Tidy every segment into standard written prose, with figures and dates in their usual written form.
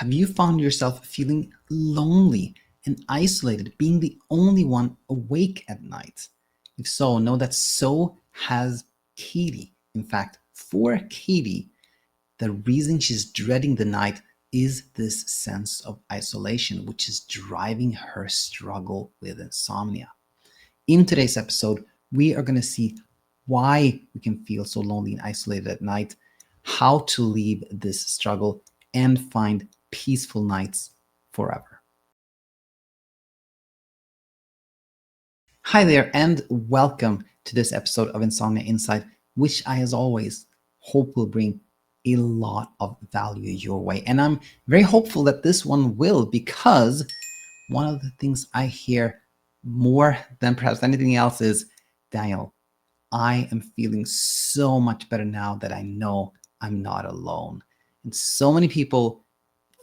Have you found yourself feeling lonely and isolated, being the only one awake at night? If so, know that so has Katie. In fact, for Katie, the reason she's dreading the night is this sense of isolation, which is driving her struggle with insomnia. In today's episode, we are going to see why we can feel so lonely and isolated at night, how to leave this struggle, and find peaceful nights forever. Hi there, and welcome to this episode of Insomnia Insight, which I, as always, hope will bring a lot of value your way. And I'm very hopeful that this one will, because one of the things I hear more than perhaps anything else is, Daniel, I am feeling so much better now that I know I'm not alone. And so many people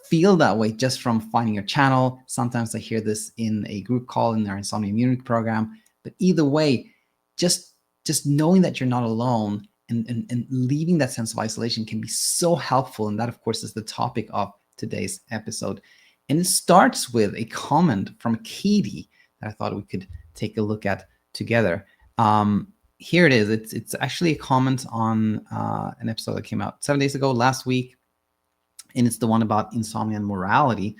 feel that way just from finding your channel. Sometimes I hear this in a group call in our Insomnia Immunity program. But either way, just knowing that you're not alone and leaving that sense of isolation can be so helpful. And that, of course, is the topic of today's episode. And it starts with a comment from Katie that I thought we could take a look at together. Here it is. It's actually a comment on an episode that came out 7 days ago, last week. And it's the one about insomnia and morality.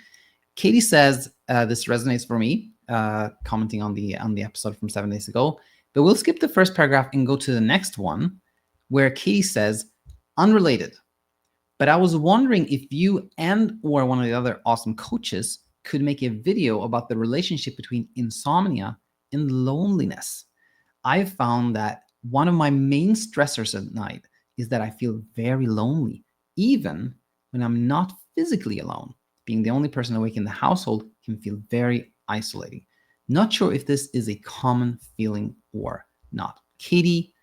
Katie says, this resonates for me, commenting on the episode from 7 days ago. But we'll skip the first paragraph and go to the next one, where Katie says, unrelated, but I was wondering if you and or one of the other awesome coaches could make a video about the relationship between insomnia and loneliness. I've found that one of my main stressors at night is that I feel very lonely, even when I'm not physically alone. Being the only person awake in the household can feel very isolating. Not sure if this is a common feeling or not. Katie,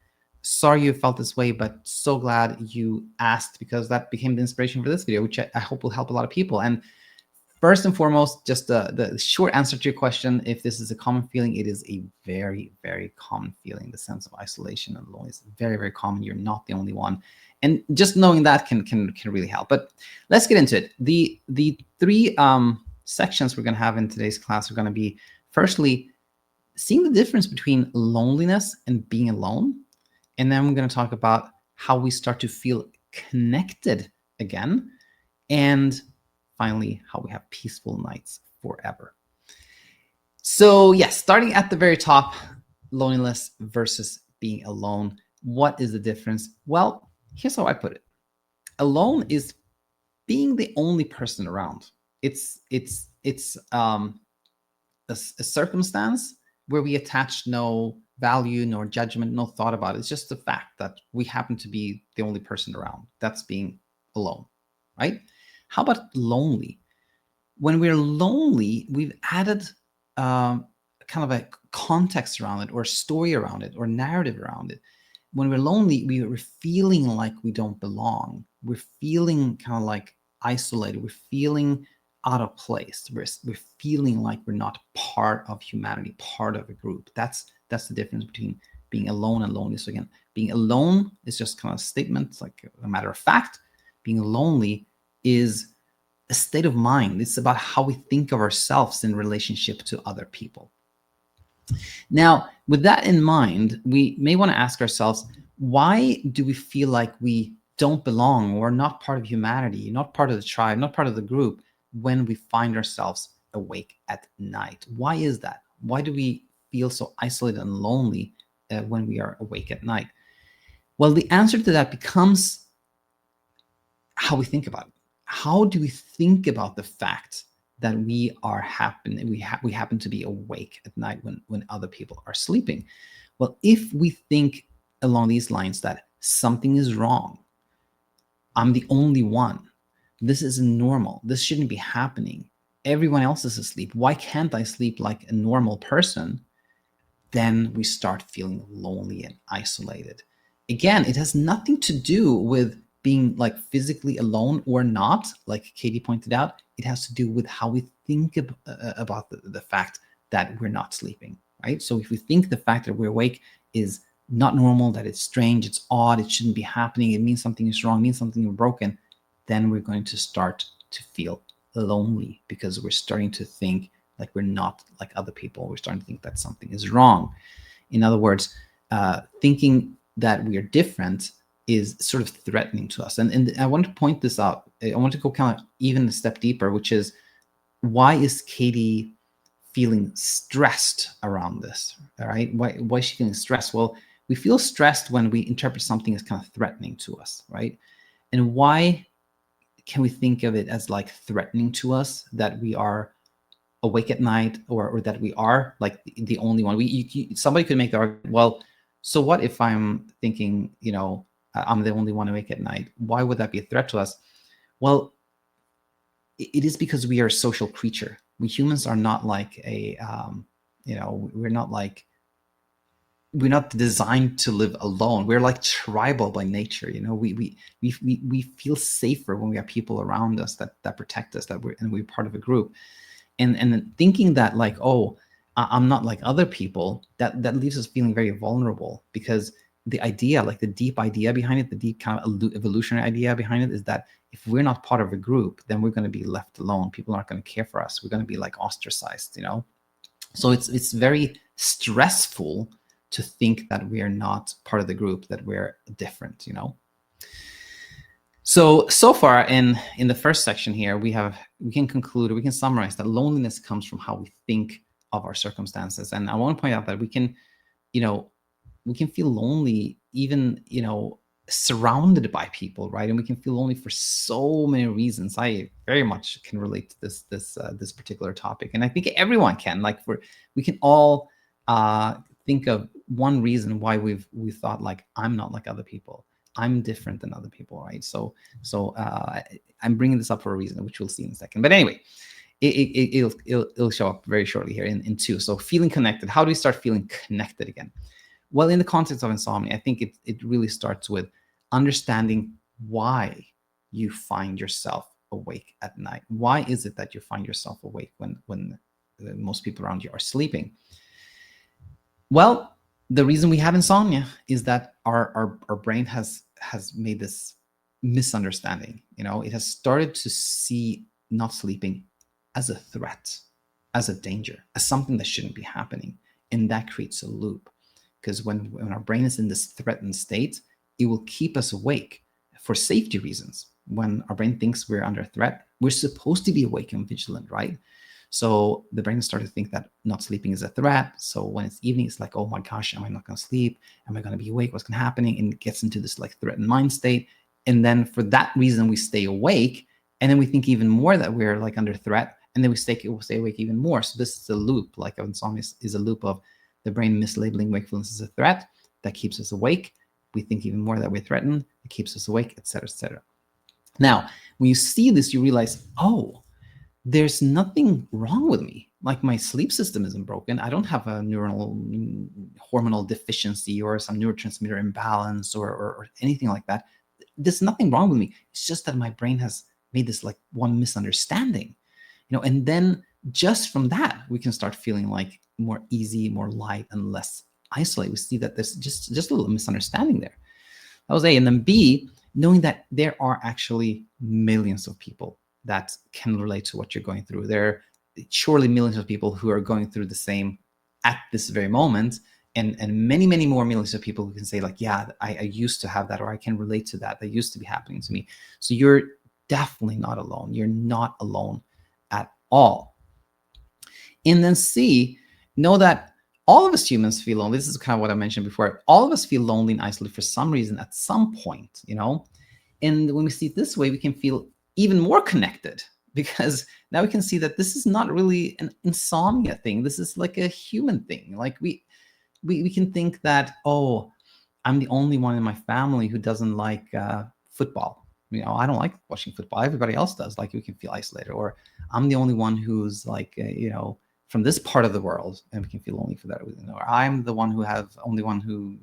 sorry you felt this way, but so glad you asked, because that became the inspiration for this video, which I hope will help a lot of people. And first and foremost, just the short answer to your question, if this is a common feeling, it is a very, very common feeling. The sense of isolation and loneliness is very, very common. You're not the only one. And just knowing that can really help. But let's get into it. The three sections we're going to have in today's class are going to be, firstly, seeing the difference between loneliness and being alone. And then we're going to talk about how we start to feel connected again. And finally, how we have peaceful nights forever. So yes, starting at the very top, loneliness versus being alone. What is the difference? Well, here's how I put it. Alone is being the only person around. It's a circumstance where we attach no value, nor judgment, no thought about it. It's just the fact that we happen to be the only person around. That's being alone, right? How about lonely? When we're lonely, we've added kind of a context around it, or story around it, or narrative around it. When we're lonely, we're feeling like we don't belong. We're feeling kind of like isolated. We're feeling out of place. We're feeling like we're not part of humanity, part of a group. That's the difference between being alone and lonely. So again, being alone is just kind of a statement, it's like a matter of fact. Being lonely is a state of mind. It's about how we think of ourselves in relationship to other people. Now, with that in mind, we may want to ask ourselves, why do we feel like we don't belong, or not part of humanity, not part of the tribe, not part of the group, when we find ourselves awake at night? Why is that? Why do we feel so isolated and lonely when we are awake at night? Well, the answer to that becomes how we think about it. How do we think about the fact that we happen to be awake at night when other people are sleeping? Well, if we think along these lines that something is wrong, I'm the only one, this isn't normal, this shouldn't be happening, everyone else is asleep, why can't I sleep like a normal person? Then we start feeling lonely and isolated. Again, it has nothing to do with being like physically alone or not, like Katie pointed out. It has to do with how we think about the fact that we're not sleeping, right? So if we think the fact that we're awake is not normal, that it's strange, it's odd, it shouldn't be happening, it means something is wrong, it means something is broken, then we're going to start to feel lonely because we're starting to think like we're not like other people. We're starting to think that something is wrong. In other words, thinking that we are different is sort of threatening to us. And I want to point this out. I want to go kind of even a step deeper, which is, why is Katie feeling stressed around this? All right. Why is she feeling stressed? Well, we feel stressed when we interpret something as kind of threatening to us, right? And why can we think of it as like threatening to us that we are awake at night, or that we are like the only one? Somebody could make the argument, well, so what if I'm thinking, I'm the only one awake at night? Why would that be a threat to us? Well, it is because we are a social creature. We humans are not like we're not like, we're not designed to live alone. We're like tribal by nature. We feel safer when we have people around us that protect us, and we're part of a group. And thinking that like, oh, I'm not like other people, that leaves us feeling very vulnerable, because the idea, like the deep idea behind it, the deep kind of evolutionary idea behind it, is that if we're not part of a group, then we're going to be left alone. People aren't going to care for us. We're going to be like ostracized, So it's very stressful to think that we are not part of the group, that we're different, So far in the first section here, we can conclude, we can summarize that loneliness comes from how we think of our circumstances. And I want to point out that we can feel lonely even, surrounded by people, right? And we can feel lonely for so many reasons. I very much can relate to this particular topic, and I think everyone can. Like, we can all think of one reason why we thought like, I'm not like other people. I'm different than other people, right? So I'm bringing this up for a reason, which we'll see in a second. But anyway, it'll show up very shortly here in 2. So feeling connected. How do we start feeling connected again? Well, in the context of insomnia, I think it really starts with understanding why you find yourself awake at night. Why is it that you find yourself awake when most people around you are sleeping? Well, the reason we have insomnia is that our brain has made this misunderstanding. It has started to see not sleeping as a threat, as a danger, as something that shouldn't be happening. And that creates a loop. Because when our brain is in this threatened state, it will keep us awake for safety reasons. When our brain thinks we're under threat, we're supposed to be awake and vigilant, right? So the brain started to think that not sleeping is a threat. So when it's evening, it's like, oh my gosh, am I not going to sleep? Am I going to be awake? What's going to happen? And it gets into this like threatened mind state. And then for that reason, we stay awake. And then we think even more that we're like under threat. And then we'll stay awake even more. So this is a loop. Like insomnia is a loop of the brain mislabeling wakefulness as a threat that keeps us awake. We think even more that we're threatened. It keeps us awake, etc., etc. Now, when you see this, you realize, oh, there's nothing wrong with me. Like, my sleep system isn't broken. I don't have a hormonal deficiency or some neurotransmitter imbalance or anything like that. There's nothing wrong with me. It's just that my brain has made this like one misunderstanding, and then just from that, we can start feeling like more easy, more light, and less isolated. We see that there's just a little misunderstanding there. That was A. And then B, knowing that there are actually millions of people that can relate to what you're going through. There are surely millions of people who are going through the same at this very moment, and many, many more millions of people who can say like, yeah, I used to have that, or I can relate to that. That used to be happening to me. So you're definitely not alone. You're not alone at all. And then C, know that all of us humans feel lonely. This is kind of what I mentioned before. All of us feel lonely and isolated for some reason at some point, And when we see it this way, we can feel even more connected, because now we can see that this is not really an insomnia thing. This is like a human thing. Like we can think that, oh, I'm the only one in my family who doesn't like football. I don't like watching football. Everybody else does. Like, we can feel isolated. Or I'm the only one who's like, from this part of the world, and we can feel lonely for that reason. Or I'm the only one who,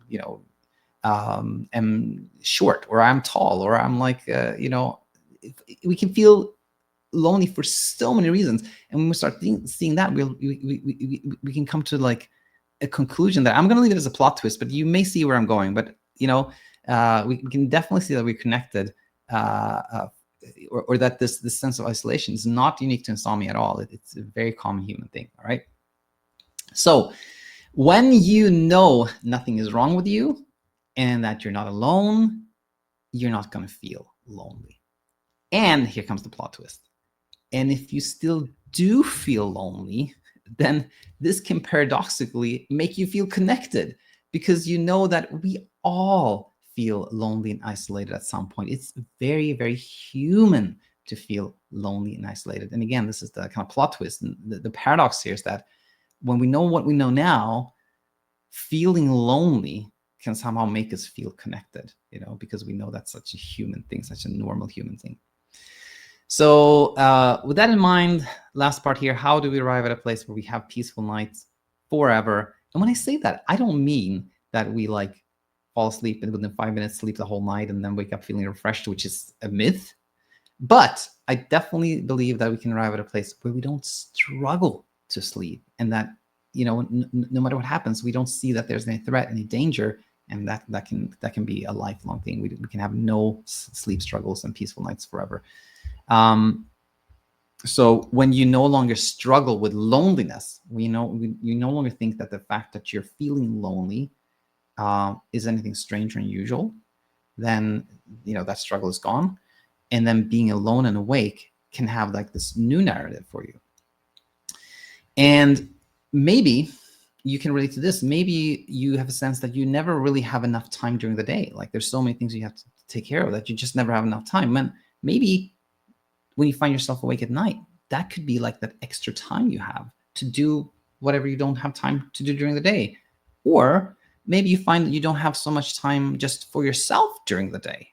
am short, or I'm tall, or I'm like, we can feel lonely for so many reasons. And when we start seeing that, we can come to like a conclusion that I'm going to leave it as a plot twist, but you may see where I'm going. But we can definitely see that we're connected or that this sense of isolation is not unique to insomnia at all. It's a very common human thing. All right. So when you know nothing is wrong with you and that you're not alone, you're not going to feel lonely. And here comes the plot twist. And if you still do feel lonely, then this can paradoxically make you feel connected, because you know that we all feel lonely and isolated at some point. It's very, very human to feel lonely and isolated. And again, this is the kind of plot twist. And the paradox here is that when we know what we know now, feeling lonely can somehow make us feel connected, because we know that's such a human thing, such a normal human thing. So with that in mind, last part here, how do we arrive at a place where we have peaceful nights forever? And when I say that, I don't mean that we like fall asleep and within 5 minutes sleep the whole night and then wake up feeling refreshed, which is a myth. But I definitely believe that we can arrive at a place where we don't struggle to sleep, and that, no matter what happens, we don't see that there's any threat, any danger, and that can be a lifelong thing. We can have no sleep struggles and peaceful nights forever. So when you no longer struggle with loneliness, you no longer think that the fact that you're feeling lonely is anything strange or unusual, then that struggle is gone. And then being alone and awake can have like this new narrative for you. And maybe you can relate to this. Maybe you have a sense that you never really have enough time during the day. Like there's so many things you have to take care of that you just never have enough time. And maybe when you find yourself awake at night, that could be like that extra time you have to do whatever you don't have time to do during the day. Or maybe you find that you don't have so much time just for yourself during the day,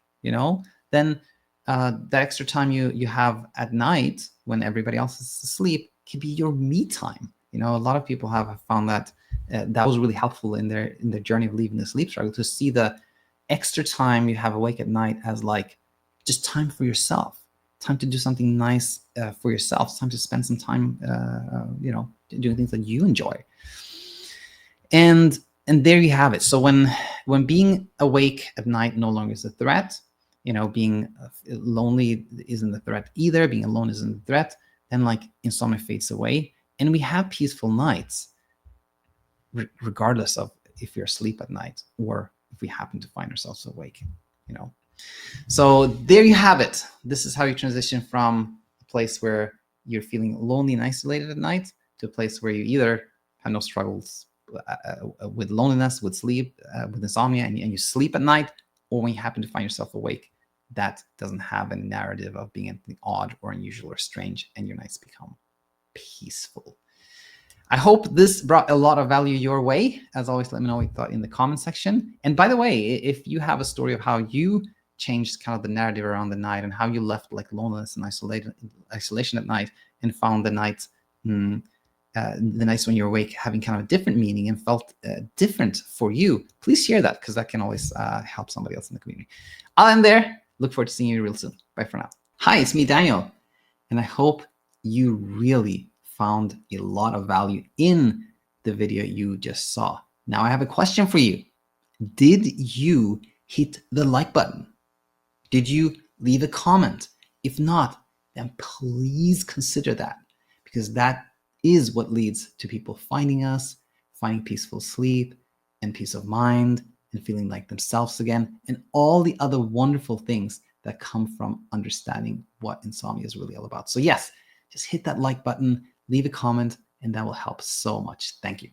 then that extra time you have at night when everybody else is asleep can be your me time. A lot of people have found that that was really helpful in their journey of leaving the sleep struggle, to see the extra time you have awake at night as like just time for yourself, time to do something nice for yourself, time to spend some time, doing things that you enjoy. And there you have it. So when being awake at night no longer is a threat, being lonely isn't the threat either, being alone isn't the threat, then like insomnia fades away and we have peaceful nights, regardless of if you're asleep at night or if we happen to find ourselves awake, So there you have it. This is how you transition from a place where you're feeling lonely and isolated at night to a place where you either have no struggles with loneliness, with sleep, with insomnia, and you sleep at night, or when you happen to find yourself awake, that doesn't have a narrative of being anything odd or unusual or strange, and your nights become peaceful. I hope this brought a lot of value your way. As always, let me know what you thought in the comment section. And by the way, if you have a story of how you changed kind of the narrative around the night and how you left like loneliness and isolation at night and found the nights when you're awake having kind of a different meaning and felt different for you, please share that, because that can always help somebody else in the community. I'll end there. Look forward to seeing you real soon. Bye for now. Hi, it's me, Daniel. And I hope you really found a lot of value in the video you just saw. Now I have a question for you. Did you hit the like button? Did you leave a comment? If not, then please consider that, because that is what leads to people finding us, finding peaceful sleep and peace of mind and feeling like themselves again, and all the other wonderful things that come from understanding what insomnia is really all about. So yes, just hit that like button, leave a comment, and that will help so much. Thank you.